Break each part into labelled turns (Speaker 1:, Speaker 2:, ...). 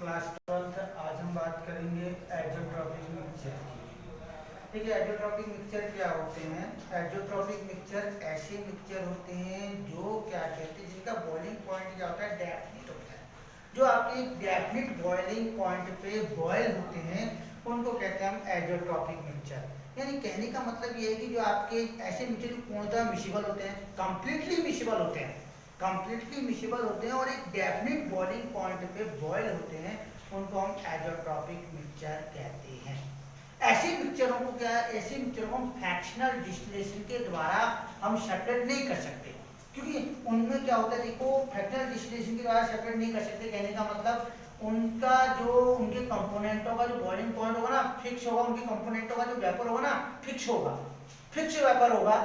Speaker 1: Class 12th आज हम बात करेंगे एजोट्रॉपिक मिक्सचर की। ठीक है, एजोट्रॉपिक मिक्सचर क्या होते हैं? एजोट्रॉपिक मिक्सचर ऐसे मिक्सचर होते हैं जो क्या कहते हैं, जिनका बॉइलिंग पॉइंट क्या होता है, डेफिनिट होता है। जो आपके डेफिनिट बॉइलिंग पॉइंट पे बॉयल होते हैं उनको कहते हैं हम एजोट्रॉपिक मिक्सचर। यानी कहने का मतलब ये है कि जो आपके ऐसे मिक्सचर पूर्णतः मिसिबल होते हैं, कंप्लीटली मिसिबल होते हैं, कंप्लीटली मिसिबल होते हैं और एक डेफिनिट बॉइलिंग पॉइंट पे बॉयल होते हैं, उनको हम एजोट्रॉपिक मिक्सचर कहते हैं। ऐसे मिक्सचरों को क्या है, ऐसे मिक्सचरों को हम फ्रैक्शनल डिस्टिलेशन के द्वारा हम सेपरेट नहीं कर सकते, क्योंकि उनमें क्या होता है, देखो फ्रैक्शनल डिस्टिलेशन के द्वारा सेपरेट नहीं कर सकते। कहने का मतलब उनका जो उनके कंपोनेंटों का जो बॉइलिंग पॉइंट होगा ना फिक्स होगा, उनके कंपोनेंटों का जो वेपर होगा ना फिक्स होगा, फिक्स वेपर होगा,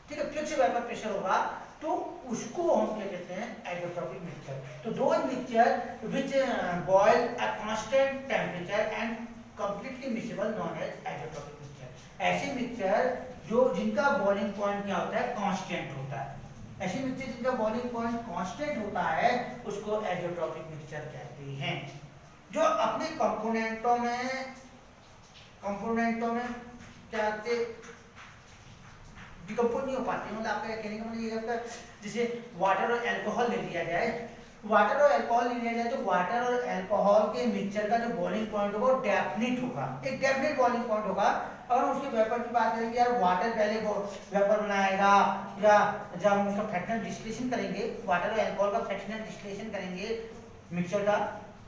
Speaker 1: ठीक है, फिक्स वेपर प्रेशर होगा, तो उसको हम क्या कहते हैं, एजोट्रॉपिक मिक्सचर। तो दो mixture which boil at constant temperature and completely miscible known as azeotropic mixture. ऐसे मिक्सचर जो जिनका बॉइलिंग पॉइंट क्या होता है, कांस्टेंट होता है। ऐसे मिक्सचर जिनका बॉइलिंग पॉइंट कांस्टेंट होता है उसको एजोट्रॉपिक मिक्सचर कहते हैं। जो अपने कंपोनेंटों में क्या कहते डिकम्पोज नहीं हो पाते, मतलब आपका कहने का मतलब ये है, जैसे वाटर और अल्कोहल ले लिया जाए, वाटर और अल्कोहल ले लिया जाए तो वाटर और अल्कोहल के मिक्सचर का जो बॉइलिंग पॉइंट होगा वो डेफिनिट होगा, एक डेफिनिट बॉइलिंग पॉइंट होगा। अगर हम उसके वेपर की बात करेंगे, यार वाटर पहले वेपर बनाएगा, या जब हम उसका फ्रैक्शनल डिस्टिलेशन करेंगे, वाटर और अल्कोहल का फ्रैक्शनल डिस्टिलेशन करेंगे मिक्सचर का,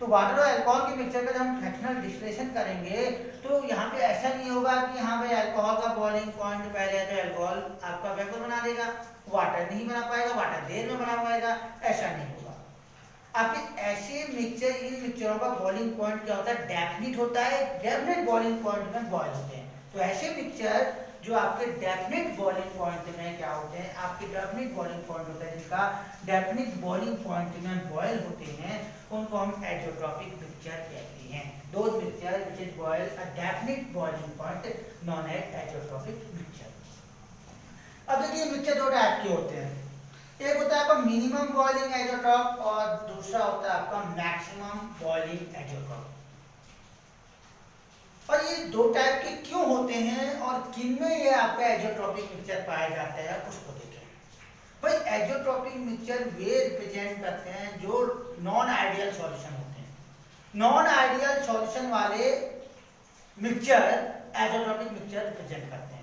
Speaker 1: तो वाटर और अल्कोहल के मिक्सचर का जब हम फ्रैक्शनल डिस्टिलेशन करेंगे तो यहाँ पे ऐसा नहीं होगा कि हाँ भाई अल्कोहल का बॉइलिंग पॉइंट पहले है तो अल्कोहल आपका वेपर बना देगा, वाटर नहीं बना पाएगा, वाटर देर में बना पाएगा, ऐसा नहीं होगा। आपके ऐसे मिक्सचर, इन मिक्सचरों का बॉइलिंग पॉइंट क्या होता है, डेफिनिट होता है, डेफिनिट बॉइलिंग पॉइंट में बॉयल होते हैं। तो ऐसे मिक्सचर जो आपके डेफिनिट बॉइलिंग पॉइंट में क्या होते हैं, आपके डेफिनिट बॉइलिंग पॉइंट होता है, जिनका डेफिनिट बॉइलिंग पॉइंट में बॉयल होते हैं, उनको हम एजोट्रॉपिक मिक्सचर कहते हैं। दो mixture which is boil a definite boiling point known as azeotropic mixture. अब देखिए मिक्सचर दो टाइप के होते हैं, एक होता है आपका मिनिमम बॉइलिंग एजोट्रॉप और दूसरा होता है आपका मैक्सिमम बॉइलिंग एजोट्रॉप। और ये दो टाइप के क्यों होते हैं और किन में ये आपका एजोट्रॉपिक मिक्सचर पाया जाता है उसको देखें। भाई एजोट्रॉपिक मिक्सचर वे रिप्रेजेंट करते हैं जो नॉन आइडियल सॉल्यूशन होते हैं। नॉन आइडियल सॉल्यूशन वाले मिक्सचर एजोट्रॉपिक मिक्सचर रिप्रेजेंट करते हैं।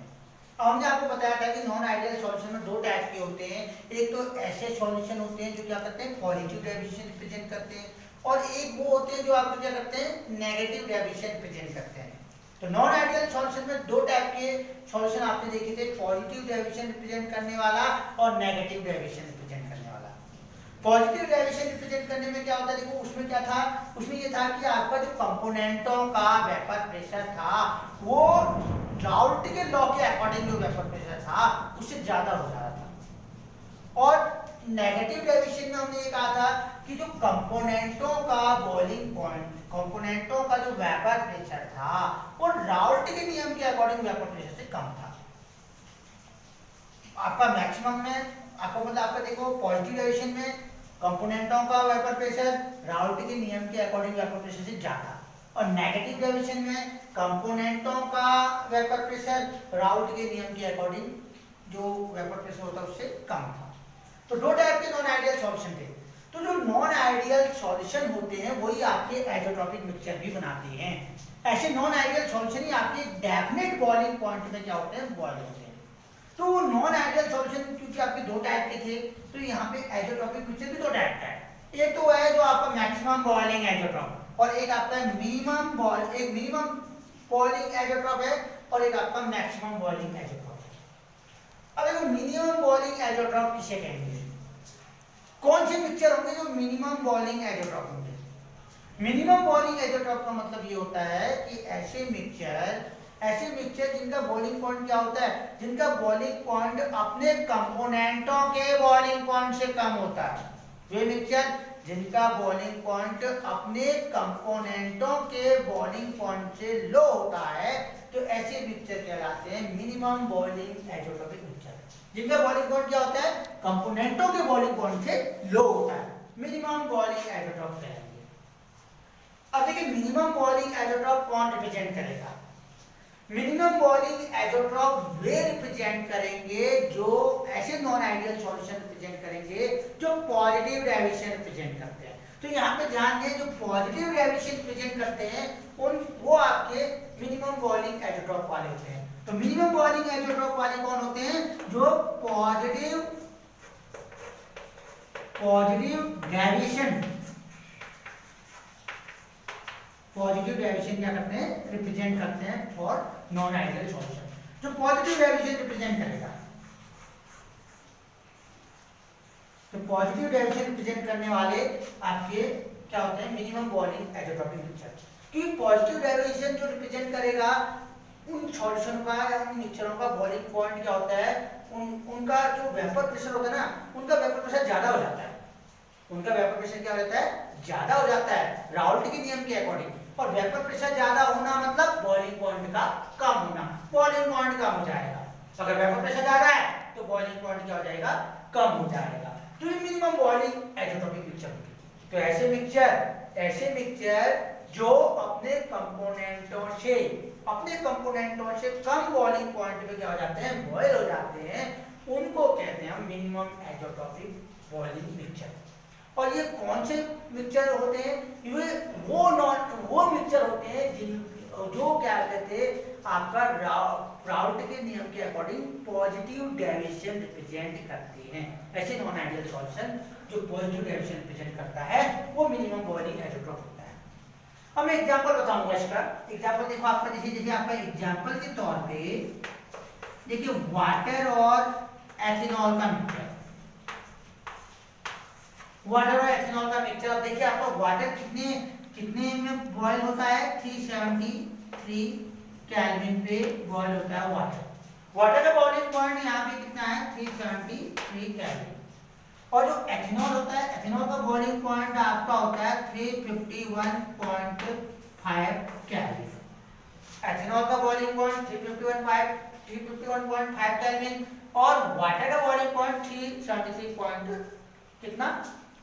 Speaker 1: अब हमने आपको बताया था कि नॉन आइडियल सॉल्यूशन में दो टाइप के होते हैं, एक तो ऐसे सॉल्यूशन होते हैं जो क्या करते हैं, पॉजिटिव डेविएशन रिप्रेजेंट करते हैं, और एक वो होते हैं जो आपको क्या करते हैं, नेगेटिव डेविएशन रिप्रेजेंट करते हैं। तो नॉन आइडियल सॉल्यूशन में दो टाइप के सॉल्यूशन आपने देखे थे, पॉजिटिव डेविएशन रिप्रेजेंट करने वाला और नेगेटिव डेविएशन रिप्रेजेंट करने वाला। पॉजिटिव डेविएशन रिप्रेजेंट करने में क्या होता है, देखो उसमें क्या था, उसमें ये था कि आपका जो कंपोनेंटों का वेपर प्रेशर था वो राउल्ट के लॉ के अकॉर्डिंग जो वेपर प्रेशर था उससे ज्यादा हो जा रहा था। और नेगेटिव डेविएशन में हमने ये कहा था कि जो कंपोनेंटों का बॉइलिंग पॉइंट, कंपोनेंटों का जो वेपर प्रेशर था वो राउल्ट के नियम के अकॉर्डिंग वेपर प्रेशर से कम था। आपका मैक्सिमम में आपको मतलब आपका देखो पॉजिटिव डेविएशन में कंपोनेंटों का वेपर प्रेशर राउल्ट के नियम के अकॉर्डिंग वेपर प्रेशर से ज्यादा, और नेगेटिव डेविएशन में कंपोनेंटों का वेपर प्रेशर राउल्ट के नियम के अकॉर्डिंग जो वेपर प्रेशर होता है उससे कम था। तो दो टाइप के नॉन आइडियल सॉल्यूशन थे। तो जो नॉन आइडियल सॉल्यूशन होते हैं वही आपके एजोट्रॉपिक मिक्सचर भी बनाते हैं। ऐसे नॉन आइडियल सॉल्यूशन ही आपके डेफिनेट बॉइलिंग पॉइंट में क्या होते हैं, बॉयल होते हैं। तो नॉन आइडियल सॉल्यूशन क्योंकि आपके दो टाइप के थे, तो यहाँ पे एजोट्रॉपिक मिक्सचर भी दो टाइप का है। एक तो है जो आपका मैक्सिमम बॉइलिंग एजोट्रॉप, और एक आपका मिनिमम बॉइलिंग एजोट्रॉप है, और एक आपका मैक्सिमम बॉइलिंग एजोट्रॉप। अब देखो मिनिमम बॉइलिंग एजोट्रॉप किसे कहेंगे, कौन से मिक्सचर होंगे जो मिनिमम बॉइलिंग एजोट्रॉप होंगे। मिनिमम बॉइलिंग एजोट्रॉप का मतलब ये होता है कि ऐसे मिक्सचर जिनका बॉइलिंग पॉइंट क्या होता है, जिनका बॉइलिंग पॉइंट अपने कंपोनेंटों के बॉइलिंग पॉइंट से कम होता है। वे मिक्सचर जिनका बॉइलिंग पॉइंट अपने कंपोनेंटों के बॉइलिंग पॉइंट से लो होता है, तो ऐसे मिक्सचर कहलाते हैं मिनिमम बॉइलिंग एजोट्रॉपिक मिक्सचर। जिनका बॉइलिंग पॉइंट क्या होता है, कंपोनेंटों के बॉइलिंग पॉइंट से लो होता है, मिनिमम बॉइलिंग एजोट्रॉप कहलाएंगे। देखिए मिनिमम बॉइलिंग एजोट्रॉप कौन रिप्रेजेंट करेगा? मिनिमम बॉइलिंग एजोट्रॉप वे रिप्रेजेंट करेंगे जो ऐसे नॉन आइडियल सॉल्यूशन रिप्रेजेंट करेंगे जो पॉजिटिव डेविएशन रिप्रेजेंट करते हैं। तो यहाँ पे ध्यान दें, जो पॉजिटिव डेविएशन रिप्रेजेंट करते हैं उन वो आपके मिनिमम बॉइलिंग एजोट्रॉप वाले होते हैं। तो मिनिमम बॉइलिंग एजोट्रॉप वाले कौन होते हैं? जो पॉजिटिव डेविएशन क्या करते हैं? रिप्रेजेंट करते हैं फॉर नॉन आइडियल सॉल्यूशन। जो पॉजिटिव डेविएशन रिप्रेजेंट करेगा, तो पॉजिटिव डेविएशन रिप्रेजेंट करने वाले आपके क्या होते हैं? Minimum boiling azeotropic mixture. क्योंकि पॉजिटिव डेविएशन जो रिप्रेजेंट करेगा उन सॉल्यूशन का या उन मिक्सचरों का बॉइलिंग पॉइंट क्या होता है? उनका जो वेपर प्रेशर होता है ना, उनका वेपर प्रेशर ज्यादा हो जाता है। उनका वेपर प्रेशर क्या हो जाता है? ज्यादा हो जाता है राउल्ट के नियम के अकॉर्डिंग। और वेपर प्रेशर ज्यादा होना मतलब बॉइलिंग पॉइंट का कम होना, बॉइलिंग पॉइंट कम हो जाएगा। अगर वेपर प्रेशर ज्यादा है तो बॉइलिंग पॉइंट क्या हो जाएगा? कम हो जाएगा। तो ये मिनिमम बॉइलिंग एजोट्रॉपिक मिक्सचर होगी। तो ऐसे मिक्सचर जो अपने कंपोनेंटों से कम बॉइलिंग पॉइंट पे क्या हो जाते हैं? बॉयल हो जाते हैं, उनको कहते हैं हम मिनिमम एजोट्रॉपिक बॉइलिंग मिक्सचर। और ये कौन से मिक्सचर होते हैं? ये वो मिक्सचर होते हैं जो क्या कहते हैं? आपका राउल्ट के नियम के अकॉर्डिंग पॉजिटिव डेविएशन रिप्रेजेंट करते हैं। ऐसे नॉन आइडियल सॉल्यूशन जो पॉजिटिव डेविएशन रिप्रेजेंट करता है वो मिनिमम बॉइलिंग एजोट्रॉप होता है। अब मैं एग्जांपल बताऊंगा इसका। एग्जांपल देखो आपका, देखिए आपका एग्जांपल के तौर पे देखिए वाटर और एथेनॉल का मिक्सचर। वाटर और एथेनॉल का मिक्सचर। अब देखिए आपका वाटर कितने में बॉयल होता है? 373 केल्विन पे बॉयल होता है वाटर का बॉइलिंग पॉइंट यहाँ पे कितना है? 373 केल्विन। और जो एथेनॉल होता है, एथेनॉल का बॉइलिंग पॉइंट आपका होता है 351.5 केल्विन। एथेनॉल का बॉइलिंग पॉइंट 351.5 केल्विन और वाटर का बॉइलिंग पॉइंट 373 कितना?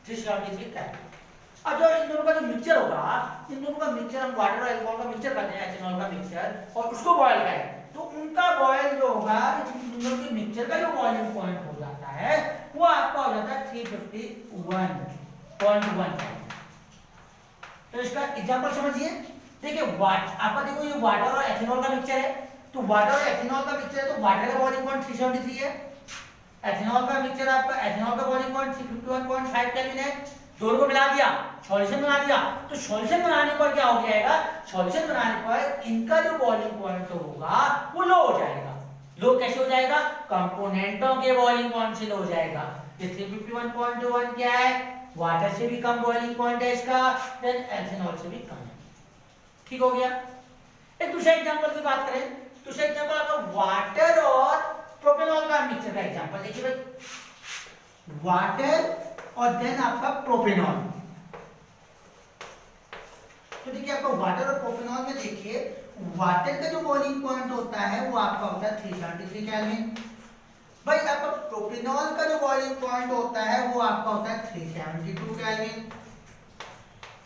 Speaker 1: 373 केल्विन। अब जो इन दोनों का जो मिक्सचर होगा, इन दोनों का मिक्सचर हम वाटर और अल्कोहल का मिक्सचर करते हैं, एथेनॉल का मिक्सचर, और उसको बॉयल करें तो उनका बॉयल जो होगा, इन दोनों के मिक्सचर का जो बॉइलिंग पॉइंट हो जाता है वो आपका हो जाता है 351.1। तो इसका एग्जांपल समझिए। देखिए आपका देखो ये वाटर और एथेनॉल का मिक्सचर है, तो वाटर और एथेनॉल का मिक्सचर है तो वाटर का बॉइलिंग पॉइंट 373 है। एथेनॉल का मिक्सचर आपका, एथेनॉल का बॉइलिंग पॉइंट 351.5 केल्विन है। दोनों को मिला दिया, सॉल्यूशन बना दिया, तो सॉल्यूशन बनाने पर क्या हो जाएगा? सॉल्यूशन बनाने पर इनका जो बॉइलिंग पॉइंट होगा वो लो हो जाएगा। लो कैसे हो जाएगा? कंपोनेंटों के बॉइलिंग पॉइंट से लो हो जाएगा। ये 351.1 क्या है? वाटर से भी कम बॉइलिंग पॉइंट है इसका, देन एथेनॉल से भी कम है। ठीक हो गया। एक दूसरा एग्जांपल की बात करें, दूसरा एग्जांपल आपका वाटर और प्रोपेनॉल का मिक्सचर का एग्जांपल देखिए भाई। वाटर और देन आपका प्रोपेनॉल। तो देखिए आपका वाटर और प्रोपेनॉल में देखिए वाटर का जो बॉइलिंग पॉइंट होता है वो आपका होता है 373 केल्विन। भाई आपका प्रोपेनॉल का जो बॉइलिंग पॉइंट होता है वो आपका होता है 372 केल्विन।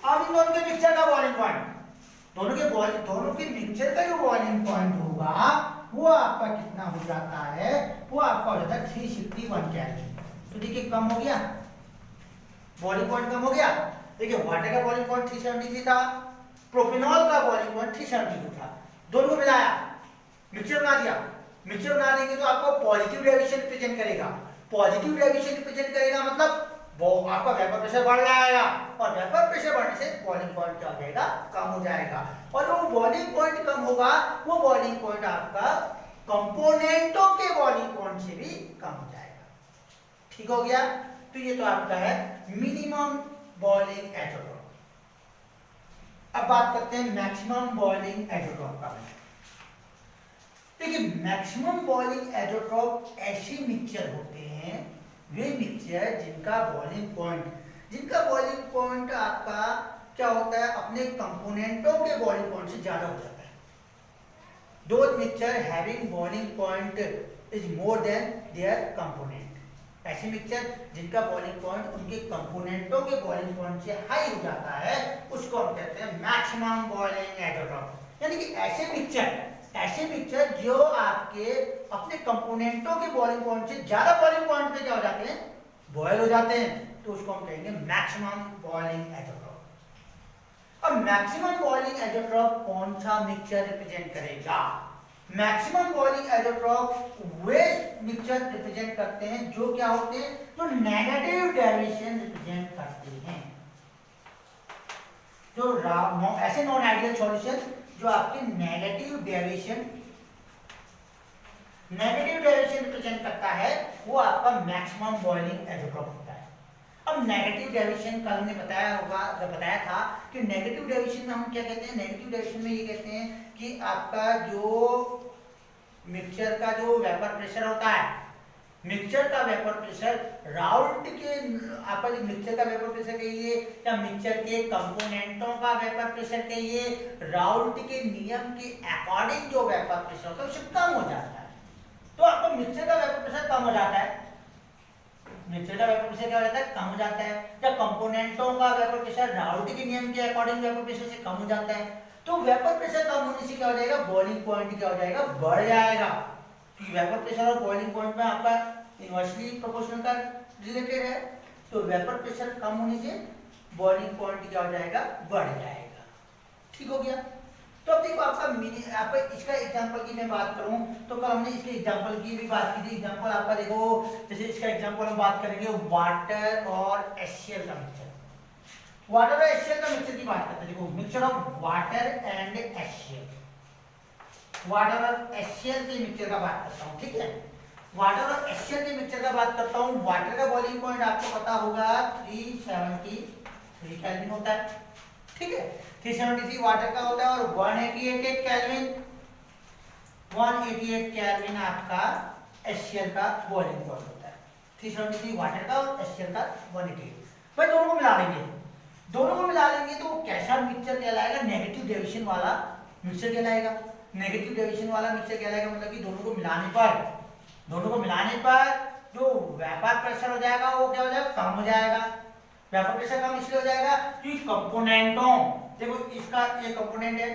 Speaker 1: अब इन दोनों के मिक्सचर का बॉइलिंग पॉइंट, दोनों के मिक्सचर का जो बॉइलिंग पॉइंट होगा वो आपका कितना हो जाता है? वो आपका हो जाता है 361 केल्विन। तो देखिए कम हो गया, बॉइलिंग पॉइंट कम हो गया। देखिए वाटर का बॉइलिंग पॉइंट 373 था, प्रोपेनॉल का बॉइलिंग पॉइंट 372 था। दोनों को मिलाया, मिक्सचर बना दिया। मिक्सचर बना देंगे तो आपको पॉजिटिव डेविएशन रिप्रेजेंट करेगा। पॉजिटिव डेविएशन रिप्रेजेंट करेगा मतलब वो आपका वेपर प्रेशर बढ़ जाएगा, और वेपर प्रेशर बढ़ने से बॉइलिंग पॉइंट क्या हो जाएगा? कम हो जाएगा। और जो बॉइलिंग पॉइंट कम होगा वो बॉइलिंग पॉइंट आपका कंपोनेंटों के बॉइलिंग पॉइंट से भी कम हो जाएगा। ठीक हो गया। तो ये तो आपका है मिनिमम बॉइलिंग एजोट्रॉप। अब बात करते हैं मैक्सिमम बॉइलिंग एजोट्रॉप का। देखिए मैक्सिमम बॉइलिंग एजोट्रॉप ऐसे मिक्सचर होते हैं, वे मिक्सचर जिनका बॉइलिंग पॉइंट आपका क्या होता है? अपने कंपोनेंटों के बॉइलिंग पॉइंट से ज्यादा हो जाता है। Those mixture having boiling point is more than their component. ऐसे मिक्सचर जिनका बॉइलिंग पॉइंट उनके कंपोनेंटों के बॉइलिंग पॉइंट से हाई हो जाता है, उस उसको हम कहते हैं मैक्सिमम बॉइलिंग आइसोटोप। यानी कि ऐसे मिक्सचर जो आपके अपने कंपोनेंटों के बॉइलिंग पॉइंट से ज्यादा बॉइलिंग पॉइंट पे क्या हो जाते हैं, बॉयल हो जाते हैं, तो उसको हम कहेंगे मैक्सिमम बॉइलिंग आइसोटोप। अब मैक्सिमम बॉइलिंग आइसोटोप कौन सा मिक्सचर रिप्रेजेंट करेगा? मैक्सिमम बॉइलिंग आइसोटोप वे मिक्सचर रिप्रेजेंट करते हैं जो क्या होते हैं, जो नेगेटिव डेविएशन रिप्रेजेंट करते हैं। जो ऐसे नॉन आइडियल सॉल्यूशन जो आपके नेगेटिव डेविएशन रिप्रेजेंट करता है, वो आपका मैक्सिमम बॉइलिंग आइसोटोप होता है। अब नेगेटिव डेविएशन कल हमने बताया था कि नेगेटिव डेविएशन में हम क्या कहते हैं, नेगेटिव डेविएशन में ये कहते हैं कि आपका जो मिक्सचर का जो वेपर प्रेशर होता है, मिक्सचर का वेपर प्रेशर राउल्ट के, आपका जो मिक्सचर का वेपर प्रेशर कहिए या मिक्सचर के कंपोनेंटों का वेपर प्रेशर कहिए, राउल्ट के नियम के अकॉर्डिंग जो वेपर प्रेशर होता है उससे कम हो जाता है। तो आपका मिक्सचर का वेपर प्रेशर कम हो जाता है, मिक्सचर का वेपर प्रेशर क्या हो जाता है, कम हो जाता है। जब कंपोनेंटों का वेपर प्रेशर राउल्ट के नियम के अकॉर्डिंग वेपर प्रेशर से कम हो जाता है, तो वेपर प्रेशर कम होने से क्या हो जाएगा, बॉइलिंग पॉइंट क्या हो जाएगा, बढ़ जाएगा। क्योंकि वेपर प्रेशर और बॉइलिंग पॉइंट में आपका इनवर्सली प्रोपोर्शनल का रिलेटेड है, तो वेपर प्रेशर कम होने से बॉइलिंग पॉइंट क्या हो जाएगा, बढ़ जाएगा। ठीक हो गया। तो अब देखो आपका इसका एग्जांपल की मैं बात करूं तो कल हमने इसके एग्जांपल की भी बात की थी। एग्जांपल आपका देखो, जैसे इसका एग्जांपल हम बात करेंगे वाटर और HCl का मिक्सचर। वाटर और HCl का मिक्सचर की बात करते हैं। देखो mixture of water and HCl, water और HCl के मिक्सचर का बात करता हूं। ठीक है, वाटर और HCl के मिक्सचर का बात करता हूं। वाटर का बॉइलिंग पॉइंट आपको पता होगा 373 केल्विन होता है। ठीक है, 373 वाटर का होता है और 188 केल्विन, 188 केल्विन आपका HCl का बॉइलिंग पॉइंट होता है। 373 वाटर का और HCl का 188। भाई दोनों को मिला लेंगे, दोनों को मिला लेंगे तो कैसा मिक्सचर कहलाएगा, नेगेटिव डेविएशन वाला मिक्सचर कहलाएगा। नेगेटिव डेविएशन वाला मिक्सचर कहलाएगा मतलब कि दोनों को मिलाने पर जो वेपर प्रेशर हो जाएगा वो क्या हो जाएगा, कम हो जाएगा। वेपर प्रेशर कम इसलिए हो जाएगा कि कंपोनेंटों, देखो इसका ये कंपोनेंट है,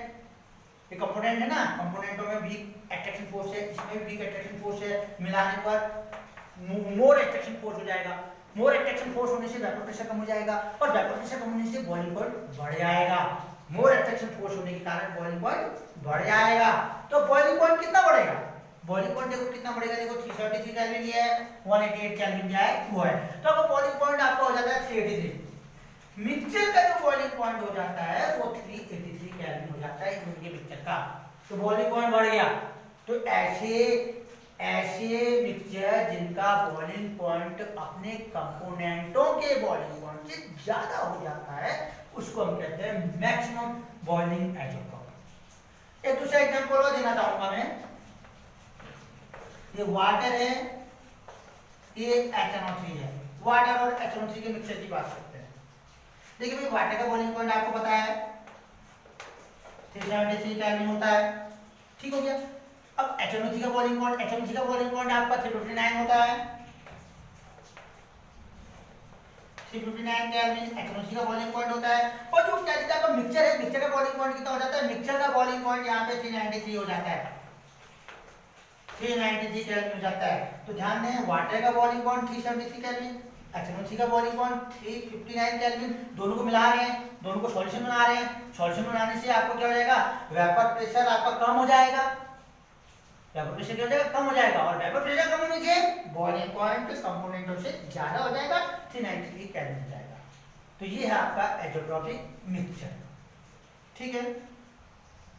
Speaker 1: ये कंपोनेंट है ना, कंपोनेंटों में वीक अट्रैक्शन फोर्स है, इसमें वीक अट्रैक्शन फोर्स है, मिलाने पर मोर अट्रैक्शन फोर्स हो जाएगा। मोर अट्रैक्शन फोर्स होने से वेपर प्रेशर कम हो जाएगा और वेपर प्रेशर कम होने से बॉइलिंग पॉइंट बढ़ जाएगा। मोर अट्रैक्शन फोर्स होने के कारण बॉइलिंग पॉइंट बढ़ जाएगा। तो बॉइलिंग पॉइंट कितना बढ़ेगा, बॉइलिंग पॉइंट देखो कितना बढ़ेगा, देखो 373 केल्विन ये है, 188 केल्विन क्या है वो है, तो आपका बॉइलिंग पॉइंट आपका हो जाता है 383। मिक्सचर का जो बॉइलिंग पॉइंट हो जाता है वो 383 केल्विन हो जाता है इनके मिक्सचर का, तो बॉइलिंग पॉइंट बढ़ गया। तो ऐसे मिक्सचर जिनका बॉइलिंग पॉइंट अपने कंपोनेंटों के बॉइलिंग पॉइंट से ज्यादा हो जाता है उसको हम कहते हैं मैक्सिमम बॉइलिंग आइसोटोप। एक दूसरा एग्जांपल और देना चाहूंगा मैं, ये वाटर है, ये HNO3 है। वाटर और HNO3 के मिक्सचर की बात करते हैं। देखिए भाई वाटर का बॉइलिंग पॉइंट आपको पता है 373 केल्विन होता है। ठीक हो गया। अब HNO3 का बॉइलिंग पॉइंट, HNO3 का बॉइलिंग पॉइंट आपका 359 होता है, 359 केल्विन HNO3 का बॉइलिंग पॉइंट होता है। और जो क्या कहते हैं मिक्सचर है, मिक्सचर का बॉइलिंग पॉइंट कितना हो जाता है, मिक्सचर का बॉइलिंग पॉइंट यहाँ पे 393 हो जाता है, 393 केल्विन हो जाता है। तो ध्यान दें वाटर का बॉइलिंग पॉइंट 373 केल्विन, HNO3 का बॉइलिंग पॉइंट 359 केल्विन, दोनों को मिला रहे हैं, दोनों को सॉल्यूशन बना रहे हैं। सॉल्यूशन बनाने से आपको क्या हो जाएगा, वेपर प्रेशर आपका कम हो जाएगा, वेपर प्रेशर क्या हो जाएगा, कम हो जाएगा, और वेपर प्रेशर कम होने से बॉइलिंग पॉइंट कंपोनेंटों से ज्यादा हो जाएगा, 393 केल्विन हो जाएगा। तो ये है आपका आइसोट्रोपिक मिक्सचर। ठीक है।